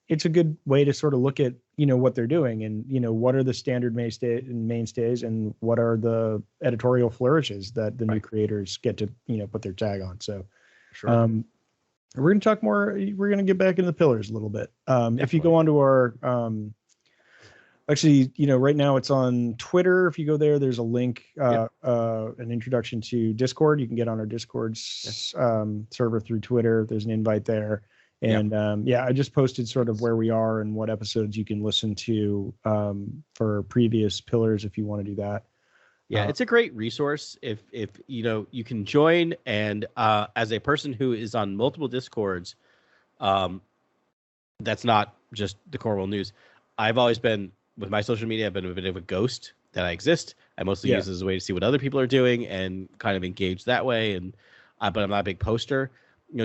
it's a good way to sort of look at, what they're doing, and, what are the standard mainstays, and what are the editorial flourishes that the new creators get to, put their tag on. So, sure. We're going to talk more. We're going to get back into the pillars a little bit. If you go onto our, actually, right now it's on Twitter. If you go there, there's a link, an introduction to Discord. You can get on our Discord server through Twitter. There's an invite there. And I just posted sort of where we are and what episodes you can listen to for previous pillars if you want to do that. Yeah, it's a great resource if you can join. And as a person who is on multiple Discords, that's not just the Cornwall News. I've always been, with my social media, I've been a bit of a ghost that I exist. I mostly use it as a way to see what other people are doing and kind of engage that way. And but I'm not a big poster.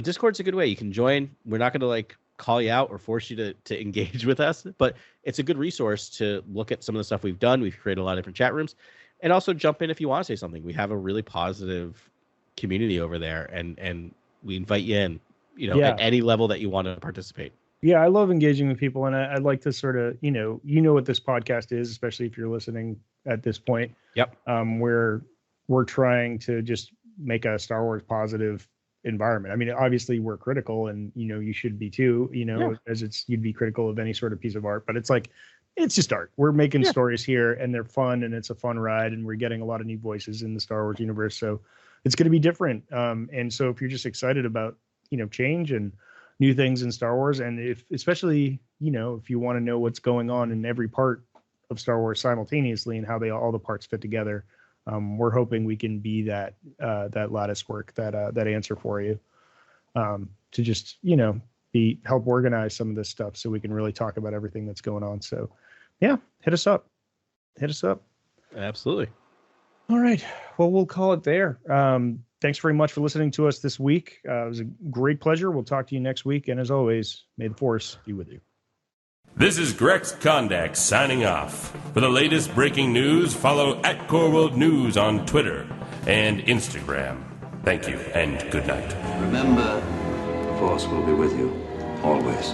Discord's a good way. You can join. We're not going to call you out or force you to engage with us, but it's a good resource to look at some of the stuff we've done. We've created a lot of different chat rooms, and also jump in if you want to say something. We have a really positive community over there, and we invite you in, Yeah. at any level that you want to participate. Yeah, I love engaging with people, and I'd like to sort of, what this podcast is, especially if you're listening at this point. Yep. Where we're trying to just make a Star Wars positive environment. I mean, obviously we're critical, and you should be too. As you'd be critical of any sort of piece of art, but it's like it's just art. We're making stories here, and they're fun, and it's a fun ride, and we're getting a lot of new voices in the Star Wars universe, so it's going to be different. And so if you're just excited about change and new things in Star Wars, and especially if you want to know what's going on in every part of Star Wars simultaneously and how all the parts fit together, we're hoping we can be that lattice work, that answer for you, to just help organize some of this stuff so we can really talk about everything that's going on. So yeah, hit us up. Absolutely. All right, well, we'll call it there. Thanks very much for listening to us this week. It was a great pleasure. We'll talk to you next week. And as always, may the Force be with you. This is Grex Kondak signing off. For the latest breaking news, follow @CoreWorldNews on Twitter and Instagram. Thank you and good night. Remember, the Force will be with you, always.